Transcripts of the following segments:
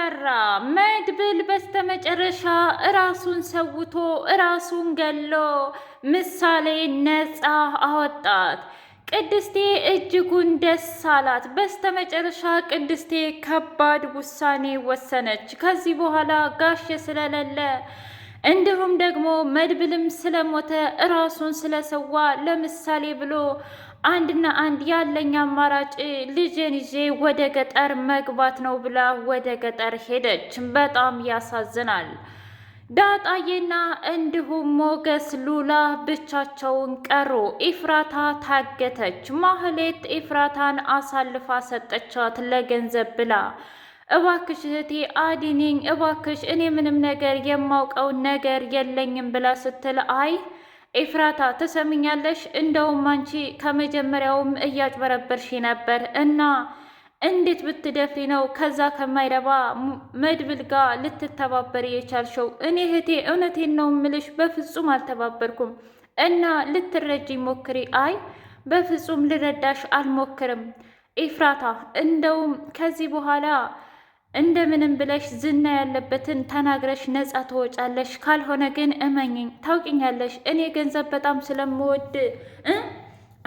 ተሰራ። መድብል በስተመጨረሻ እራሱን ሰውቶ እራሱን ገሎ ምሳሌ ነፃ አወጣት። ቅድስቴ እጅጉን ደስ አላት። በስተመጨረሻ ቅድስቴ ከባድ ውሳኔ ወሰነች። ከዚህ በኋላ ጋሼ ስለሌለ እንዲሁም ደግሞ መድብልም ስለሞተ እራሱን ስለሰዋ ለምሳሌ ብሎ አንድና አንድ ያለኝ አማራጭ ልጄን ይዤ ወደ ገጠር መግባት ነው ብላ ወደ ገጠር ሄደች። በጣም ያሳዝናል። ዳጣዬና እንዲሁም ሞገስ ሉላ ብቻቸውን ቀሩ። ኢፍራታ ታገተች። ማህሌት ኢፍራታን አሳልፋ ሰጠቻት ለገንዘብ ብላ። እባክሽ እህቴ አድኒኝ እባክሽ፣ እኔ ምንም ነገር የማውቀው ነገር የለኝም ብላ ስትል አይ ኤፍራታ ትሰምኛለሽ? እንደውም አንቺ ከመጀመሪያውም እያጭበረበርሽ ነበር እና እንዴት ብትደፍሪ ነው ከዛ ከማይረባ መድብል ጋር ልትተባበሪ የቻልሽው? እኔ እህቴ እውነቴን ነው ምልሽ፣ በፍጹም አልተባበርኩም እና ልትረጂኝ ሞክሪ። አይ በፍጹም ልረዳሽ አልሞክርም ኤፍራታ፣ እንደውም ከዚህ በኋላ እንደምንም ብለሽ ዝና ያለበትን ተናግረሽ ነፃ ትወጫለሽ። ካልሆነ ግን እመኝኝ፣ ታውቂኛለሽ እኔ ገንዘብ በጣም ስለምወድ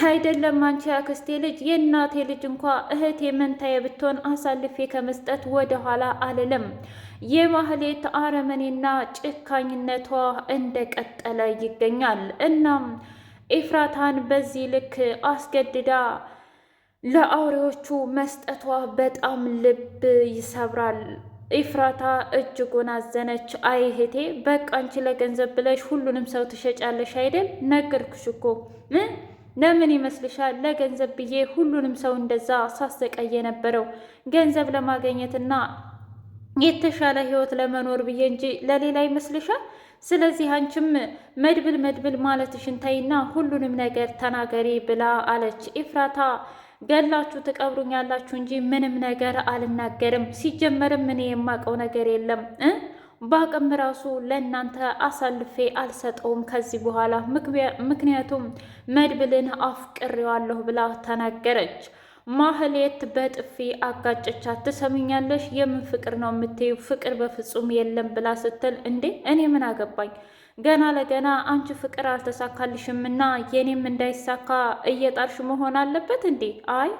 አይደለም አንቺ አክስቴ ልጅ የእናቴ ልጅ እንኳ እህቴ መንታዬ ብትሆን አሳልፌ ከመስጠት ወደ ኋላ አልልም። የማህሌት አረመኔና ጭካኝነቷ እንደቀጠለ ይገኛል። እናም ኤፍራታን በዚህ ልክ አስገድዳ ለአውሬዎቹ መስጠቷ በጣም ልብ ይሰብራል። ኢፍራታ እጅጉን አዘነች። አይ እህቴ በቃ አንቺ ለገንዘብ ብለሽ ሁሉንም ሰው ትሸጫለሽ አይደል? ነገርኩሽ እኮ ለምን ይመስልሻል? ለገንዘብ ብዬ ሁሉንም ሰው እንደዛ ሳሰቃይ የነበረው ገንዘብ ለማግኘትና የተሻለ ህይወት ለመኖር ብዬ እንጂ ለሌላ ይመስልሻል? ስለዚህ አንቺም መድብል ማለትሽን ተይና ሁሉንም ነገር ተናገሪ ብላ አለች። ኢፍራታ ገላችሁ ትቀብሩኛላችሁ እንጂ ምንም ነገር አልናገርም። ሲጀመርም እኔ የማውቀው ነገር የለም። በአቅም ራሱ ለእናንተ አሳልፌ አልሰጠውም ከዚህ በኋላ ምክንያቱም መድብልን አፍቅሬዋለሁ ብላ ተናገረች። ማህሌት በጥፊ አጋጨቻት። ትሰሚኛለሽ? የምን ፍቅር ነው የምትይው? ፍቅር በፍጹም የለም ብላ ስትል እንዴ እኔ ምን አገባኝ? ገና ለገና አንቺ ፍቅር አልተሳካልሽም እና የኔም እንዳይሳካ እየጣርሽ መሆን አለበት እንዴ? አይ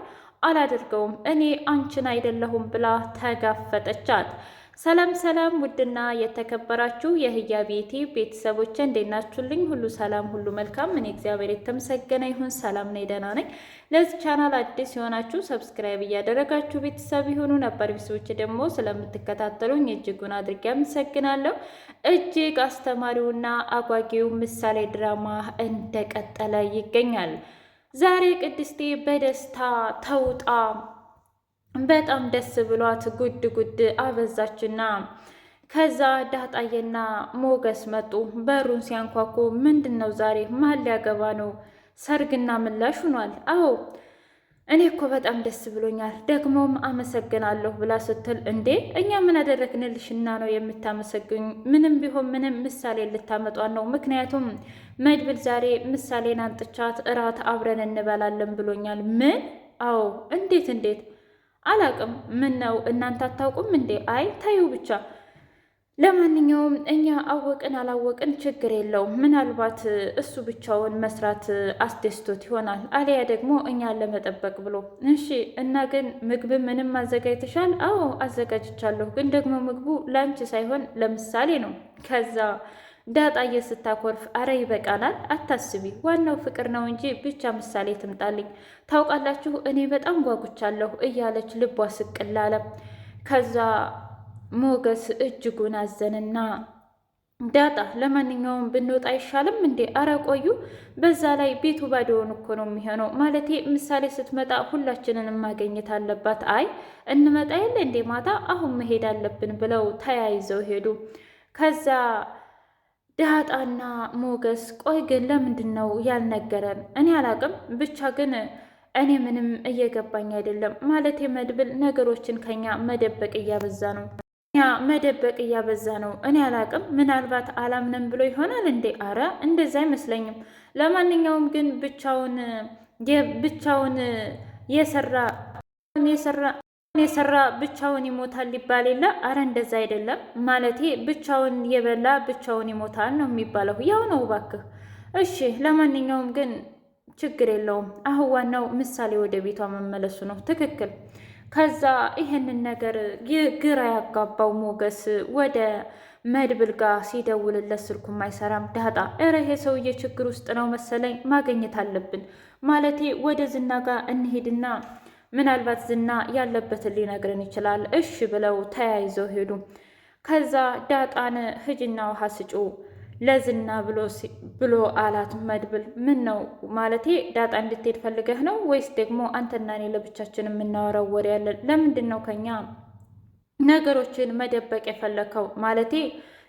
አላደርገውም፣ እኔ አንቺን አይደለሁም ብላ ተጋፈጠቻት። ሰላም ሰላም! ውድና የተከበራችሁ የህያ ቤቴ ቤተሰቦች እንዴት ናችሁልኝ? ሁሉ ሰላም፣ ሁሉ መልካም። እኔ እግዚአብሔር የተመሰገነ ይሁን ሰላም ነኝ፣ ደህና ነኝ። ለዚህ ቻናል አዲስ የሆናችሁ ሰብስክራይብ እያደረጋችሁ ቤተሰብ ይሁኑ። ነበር ቤተሰቦች ደግሞ ስለምትከታተሉኝ እጅጉን አድርጌ አመሰግናለሁ። እጅግ አስተማሪውና አጓጊው ምሳሌ ድራማ እንደቀጠለ ይገኛል። ዛሬ ቅድስቴ በደስታ ተውጣ በጣም ደስ ብሏት ጉድ አበዛችና ከዛ ዳጣዬና ሞገስ መጡ። በሩን ሲያንኳኩ ምንድን ነው ዛሬ ማን ሊያገባ ነው? ሰርግና ምላሽ ሆኗል። አዎ እኔ እኮ በጣም ደስ ብሎኛል፣ ደግሞም አመሰግናለሁ ብላ ስትል እንዴ እኛ ምን አደረግንልሽና ነው የምታመሰግኝ? ምንም ቢሆን ምንም ምሳሌ ልታመጧን ነው። ምክንያቱም መድብል ዛሬ ምሳሌን አንጥቻት እራት አብረን እንበላለን ብሎኛል። ምን? አዎ እንዴት አላቅም። ምን ነው እናንተ አታውቁም እንዴ? አይ ታዩ ብቻ። ለማንኛውም እኛ አወቅን አላወቅን ችግር የለውም። ምናልባት እሱ ብቻውን መስራት አስደስቶት ይሆናል፣ አሊያ ደግሞ እኛን ለመጠበቅ ብሎ። እሺ እና ግን ምግብ ምንም አዘጋጅተሻል? አዎ አዘጋጅቻለሁ፣ ግን ደግሞ ምግቡ ላንቺ ሳይሆን ለምሳሌ ነው። ከዛ ዳጣዬ ስታኮርፍ አረ ይበቃናል፣ አታስቢ፣ ዋናው ፍቅር ነው እንጂ ብቻ ምሳሌ ትምጣልኝ። ታውቃላችሁ እኔ በጣም ጓጉቻለሁ እያለች ልቧ ስቅል አለ። ከዛ ሞገስ እጅጉን አዘንና ዳጣ ለማንኛውም ብንወጣ አይሻልም እንዴ? አረ ቆዩ፣ በዛ ላይ ቤቱ ባዶውን እኮ ነው የሚሆነው። ማለቴ ምሳሌ ስትመጣ ሁላችንንም ማገኘት አለባት። አይ እንመጣ የለ እንዴ ማታ፣ አሁን መሄድ አለብን ብለው ተያይዘው ሄዱ። ከዛ ዳጣና ሞገስ ቆይ ግን ለምንድን ነው ያልነገረን? እኔ አላቅም፣ ብቻ ግን እኔ ምንም እየገባኝ አይደለም። ማለቴ መድብል ነገሮችን ከኛ መደበቅ እያበዛ ነው እኔ አላቅም፣ ምናልባት አላምንም ብሎ ይሆናል እንዴ? አረ እንደዛ አይመስለኝም። ለማንኛውም ግን ብቻውን የሰራ የሰራ ብቻውን ይሞታል ሊባል የለ? አረ እንደዛ አይደለም ማለቴ ብቻውን የበላ ብቻውን ይሞታል ነው የሚባለው። ያው ነው እባክህ። እሺ ለማንኛውም ግን ችግር የለውም። አሁን ዋናው ምሳሌ ወደ ቤቷ መመለሱ ነው። ትክክል። ከዛ ይህንን ነገር ግራ ያጋባው ሞገስ ወደ መድብል ጋር ሲደውልለት ስልኩም አይሰራም። ዳጣ እረ ይሄ ሰውዬ ችግር ውስጥ ነው መሰለኝ፣ ማግኘት አለብን። ማለቴ ወደ ዝና ጋር እንሄድና ምናልባት ዝና ያለበትን ሊነግረን ይችላል። እሺ ብለው ተያይዘው ሄዱ። ከዛ ዳጣን ህጅና ውሃ ስጩ ለዝና ብሎ አላት መድብል። ምን ነው ማለቴ ዳጣ እንድትሄድ ፈልገህ ነው ወይስ ደግሞ አንተና እኔ ለብቻችን የምናወራው ወሬ ያለን? ለምንድን ነው ከኛ ነገሮችን መደበቅ የፈለከው? ማለቴ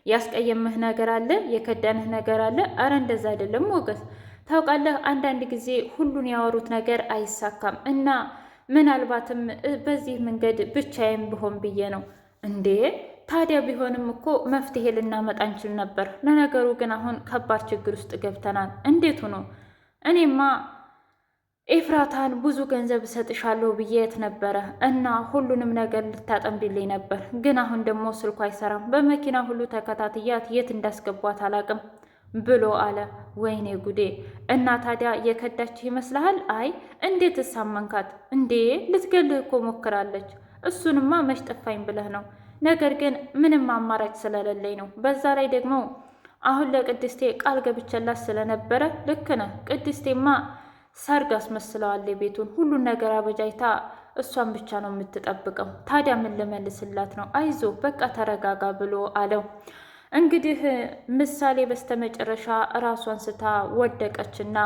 ያስቀየምህ ነገር አለ? የከዳንህ ነገር አለ? አረ እንደዛ አይደለም ሞገስ። ታውቃለህ አንዳንድ ጊዜ ሁሉን ያወሩት ነገር አይሳካም እና ምናልባትም በዚህ መንገድ ብቻዬን ብሆን ብዬ ነው። እንዴ ታዲያ ቢሆንም እኮ መፍትሄ ልናመጣ እንችል ነበር። ለነገሩ ግን አሁን ከባድ ችግር ውስጥ ገብተናል። እንዴት ሆኖ? እኔማ ኤፍራታን ብዙ ገንዘብ እሰጥሻለሁ ብዬት ነበረ እና ሁሉንም ነገር ልታጠምድልኝ ነበር። ግን አሁን ደግሞ ስልኩ አይሰራም። በመኪና ሁሉ ተከታትያት የት እንዳስገቧት አላቅም ብሎ አለ። ወይኔ ጉዴ! እና ታዲያ የከዳችህ ይመስልሃል? አይ እንዴት እሳመንካት እንዴ? ልትገልህ እኮ ሞክራለች። እሱንማ መች ጠፋኝ ብለህ ነው? ነገር ግን ምንም አማራጭ ስለሌለኝ ነው። በዛ ላይ ደግሞ አሁን ለቅድስቴ ቃል ገብቼላት ስለነበረ ልክ ነህ። ቅድስቴማ ሰርግ አስመስለዋል ቤቱን፣ ሁሉን ነገር አበጃጅታ እሷን ብቻ ነው የምትጠብቀው። ታዲያ ምን ልመልስላት ነው? አይዞ በቃ ተረጋጋ ብሎ አለው። እንግዲህ ምሳሌ በስተመጨረሻ ራሷን ስታ ወደቀችና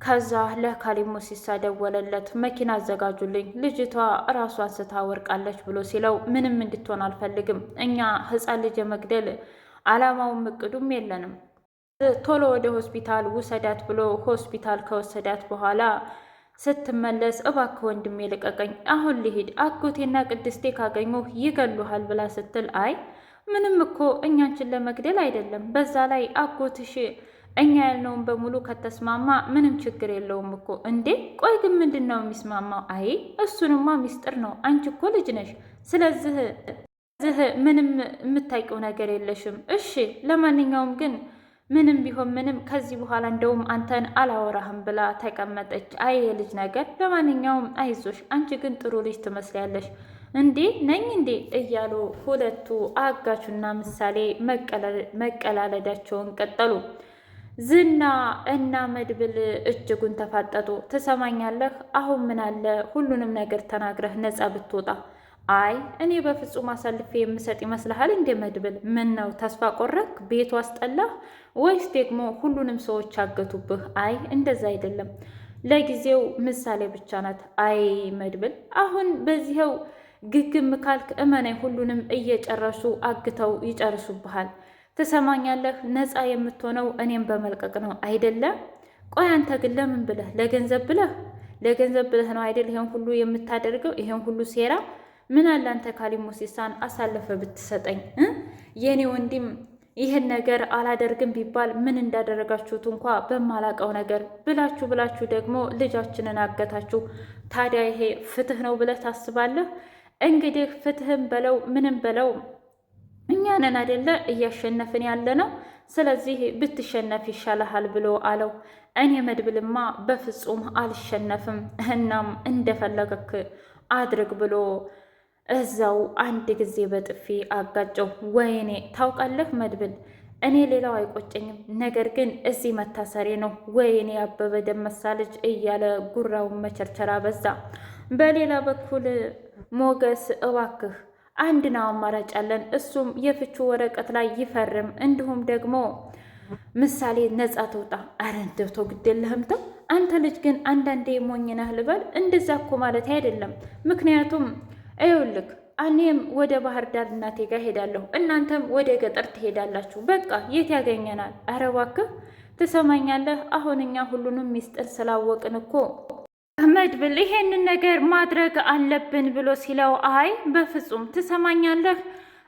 ከዛ ለካሊብ ሙሲሳ ደወለለት። መኪና አዘጋጁልኝ፣ ልጅቷ ራሷን ስታ ወርቃለች ብሎ ሲለው ምንም እንድትሆን አልፈልግም። እኛ ሕፃን ልጅ የመግደል አላማውም እቅዱም የለንም። ቶሎ ወደ ሆስፒታል ውሰዳት ብሎ ሆስፒታል ከወሰዳት በኋላ ስትመለስ እባክህ ወንድሜ ልቀቀኝ፣ አሁን ልሂድ፣ አጎቴና ቅድስቴ ካገኙ ይገሉሃል ብላ ስትል አይ ምንም እኮ እኛንችን ለመግደል አይደለም። በዛ ላይ አጎትሽ እኛ ያልነውን በሙሉ ከተስማማ ምንም ችግር የለውም እኮ። እንዴ ቆይ ግን ምንድን ነው የሚስማማው? አይ እሱንማ ሚስጥር ነው። አንቺ እኮ ልጅ ነሽ። ስለዚህ ምንም የምታውቂው ነገር የለሽም። እሺ ለማንኛውም ግን ምንም ቢሆን ምንም ከዚህ በኋላ እንደውም አንተን አላወራህም ብላ ተቀመጠች። አይ የልጅ ነገር። ለማንኛውም አይዞሽ፣ አንቺ ግን ጥሩ ልጅ ትመስያለሽ። እንዴ ነኝ እንዴ እያሉ ሁለቱ አጋቹና ምሳሌ መቀላለዳቸውን ቀጠሉ። ዝና እና መድብል እጅጉን ተፋጠጡ። ትሰማኛለህ? አሁን ምን አለ ሁሉንም ነገር ተናግረህ ነፃ ብትወጣ። አይ እኔ በፍጹም አሳልፌ የምሰጥ ይመስልሃል እንደ መድብል? ምን ነው ተስፋ ቆረክ? ቤቱ አስጠላህ ወይስ ደግሞ ሁሉንም ሰዎች አገቱብህ? አይ እንደዛ አይደለም፣ ለጊዜው ምሳሌ ብቻ ናት። አይ መድብል አሁን በዚህው ግግም ካልክ እመነኝ፣ ሁሉንም እየጨረሱ አግተው ይጨርሱብሃል። ትሰማኛለህ? ነፃ የምትሆነው እኔም በመልቀቅ ነው አይደለም? ቆይ አንተ ግን ለምን ብለህ? ለገንዘብ ብለህ ነው አይደል ይሄን ሁሉ የምታደርገው? ይሄን ሁሉ ሴራ? ምን አለ አንተ ካሊብ ሙሲሳን አሳልፈ ብትሰጠኝ? የኔ ወንድም ይህን ነገር አላደርግም ቢባል ምን እንዳደረጋችሁት እንኳ በማላቀው ነገር ብላችሁ ደግሞ ልጃችንን አገታችሁ። ታዲያ ይሄ ፍትህ ነው ብለህ ታስባለህ? እንግዲህ ፍትህም በለው ምንም በለው እኛንን አይደለ እያሸነፍን ያለ ነው። ስለዚህ ብትሸነፍ ይሻልሃል ብሎ አለው። እኔ መድብልማ በፍጹም አልሸነፍም፣ እናም እንደፈለገክ አድርግ ብሎ እዛው አንድ ጊዜ በጥፊ አጋጨው። ወይኔ ታውቃለህ መድብል፣ እኔ ሌላው አይቆጨኝም፣ ነገር ግን እዚህ መታሰሬ ነው። ወይኔ አበበ ደመሳ ልጅ እያለ ጉራውን መቸርቸራ በዛ። በሌላ በኩል ሞገስ እባክህ አንድን አማራጭ አለን፣ እሱም የፍቹ ወረቀት ላይ ይፈርም፣ እንዲሁም ደግሞ ምሳሌ ነጻ ትውጣ። አረ እንደው ተው ግድ የለህም ተው። አንተ ልጅ ግን አንዳንዴ ሞኝ ነህ ልበል? እንደዛ እኮ ማለት አይደለም። ምክንያቱም ይኸውልህ እኔም ወደ ባህር ዳር እናቴ ጋር ሄዳለሁ፣ እናንተም ወደ ገጠር ትሄዳላችሁ። በቃ የት ያገኘናል? አረ እባክህ ትሰማኛለህ? አሁን እኛ ሁሉንም ሚስጥር ስላወቅን እኮ መድብል ይሄንን ነገር ማድረግ አለብን ብሎ ሲለው፣ አይ በፍጹም ትሰማኛለህ፣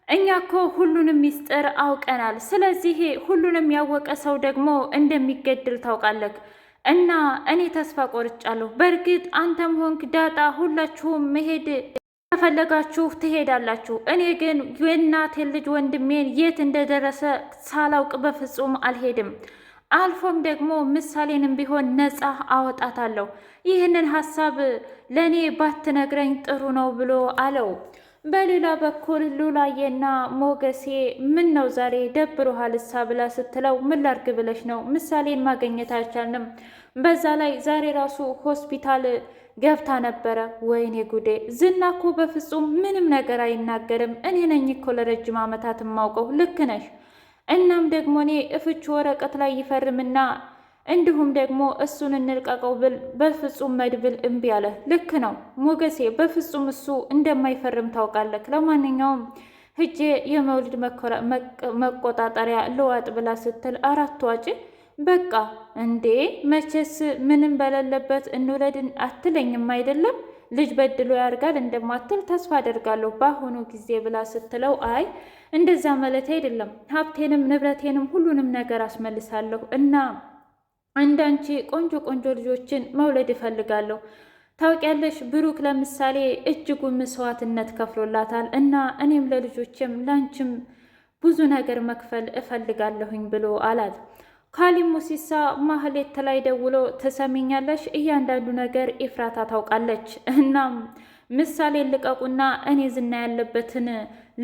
እኛ እኮ ሁሉንም ሚስጥር አውቀናል። ስለዚህ ሁሉንም ያወቀ ሰው ደግሞ እንደሚገድል ታውቃለህ። እና እኔ ተስፋ ቆርጫለሁ። በእርግጥ አንተም ሆንክ ዳጣ ሁላችሁም መሄድ ከፈለጋችሁ ትሄዳላችሁ። እኔ ግን የእናቴን ልጅ ወንድሜን የት እንደደረሰ ሳላውቅ በፍጹም አልሄድም። አልፎም ደግሞ ምሳሌንም ቢሆን ነፃ አወጣታለሁ። ይህንን ሀሳብ ለእኔ ባትነግረኝ ጥሩ ነው ብሎ አለው። በሌላ በኩል ሉላዬና ሞገሴ ምን ነው ዛሬ ደብሮሃልሳ ብላ ስትለው ምን ላርግ ብለሽ ነው? ምሳሌን ማግኘት አልቻልንም። በዛ ላይ ዛሬ ራሱ ሆስፒታል ገብታ ነበረ። ወይኔ ጉዴ! ዝና እኮ በፍጹም ምንም ነገር አይናገርም። እኔ ነኝ እኮ ለረጅም ዓመታት የማውቀው። ልክ ነሽ። እናም ደግሞ እኔ እፍቹ ወረቀት ላይ ይፈርምና እንዲሁም ደግሞ እሱን እንልቀቀው ብል በፍጹም መድብል እምቢ አለ። ልክ ነው ሞገሴ፣ በፍጹም እሱ እንደማይፈርም ታውቃለህ። ለማንኛውም ሂጄ የመውለድ መቆጣጠሪያ ልዋጥ ብላ ስትል አራት ዋጭ በቃ እንዴ መቼስ ምንም በሌለበት እንውለድን አትለኝም አይደለም? ልጅ በድሎ ያርጋል እንደማትል ተስፋ አደርጋለሁ በአሁኑ ጊዜ ብላ ስትለው አይ እንደዛ ማለት አይደለም፣ ሀብቴንም ንብረቴንም ሁሉንም ነገር አስመልሳለሁ እና እንዳንቺ ቆንጆ ቆንጆ ልጆችን መውለድ እፈልጋለሁ። ታውቂያለሽ ብሩክ ለምሳሌ እጅጉን መስዋዕትነት ከፍሎላታል እና እኔም ለልጆችም ላንቺም ብዙ ነገር መክፈል እፈልጋለሁኝ ብሎ አላት። ካሊብ ሙሲሳ ማህሌት ላይ ደውሎ ትሰሚኛለሽ፣ እያንዳንዱ ነገር ኤፍራታ ታውቃለች። እናም ምሳሌ ልቀቁና እኔ ዝና ያለበትን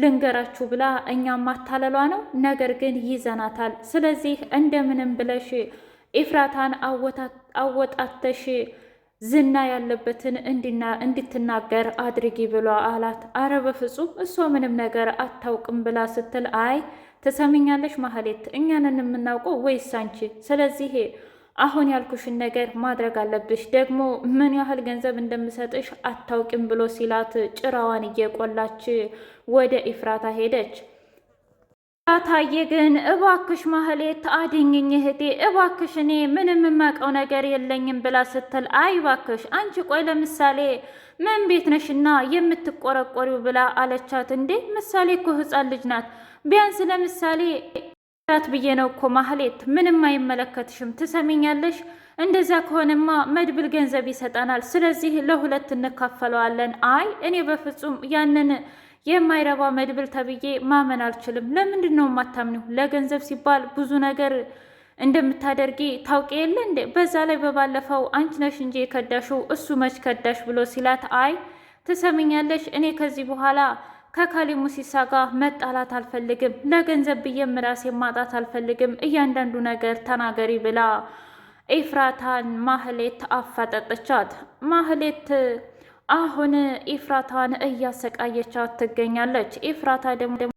ልንገራችሁ ብላ እኛም ማታለሏ ነው። ነገር ግን ይዘናታል። ስለዚህ እንደምንም ብለሽ ኤፍራታን አወጣተሽ ዝና ያለበትን እንድትናገር አድርጊ ብሎ አላት። አረ በፍጹም እሷ ምንም ነገር አታውቅም ብላ ስትል አይ ትሰሚኛለሽ ማህሌት፣ እኛንን የምናውቀው ወይስ አንቺ? ስለዚህ አሁን ያልኩሽን ነገር ማድረግ አለብሽ። ደግሞ ምን ያህል ገንዘብ እንደምሰጥሽ አታውቂም ብሎ ሲላት ጭራዋን እየቆላች ወደ ኤፍራታ ሄደች። ታዬ ግን እባክሽ ማህሌት አድኝኝ እህቴ እባክሽ፣ እኔ ምንም የማውቀው ነገር የለኝም ብላ ስትል አይ እባክሽ አንቺ ቆይ ለምሳሌ ምን ቤት ነሽና የምትቆረቆሪው ብላ አለቻት። እንዴ ምሳሌ እኮ ህፃን ልጅ ናት። ቢያንስ ለምሳሌ ራት ብዬ ነው እኮ ማህሌት፣ ምንም አይመለከትሽም። ትሰሚኛለሽ? እንደዛ ከሆነማ መድብል ገንዘብ ይሰጠናል። ስለዚህ ለሁለት እንካፈለዋለን። አይ እኔ በፍጹም ያንን የማይረባ መድብል ተብዬ ማመን አልችልም። ለምንድን ነው የማታምኒው? ለገንዘብ ሲባል ብዙ ነገር እንደምታደርጊ ታውቂ የለ እንዴ? በዛ ላይ በባለፈው አንቺ ነሽ እንጂ የከዳሽው እሱ መች ከዳሽ ብሎ ሲላት አይ ትሰሚኛለሽ፣ እኔ ከዚህ በኋላ ከካሊብ ሙሲሳ ጋር መጣላት አልፈልግም። ለገንዘብ ብዬም ራሴ ማጣት አልፈልግም። እያንዳንዱ ነገር ተናገሪ ብላ ኤፍራታን ማህሌት አፋጠጠቻት። ማህሌት አሁን ኤፍራታን እያሰቃየቻት ትገኛለች። ኤፍራታ ደግሞ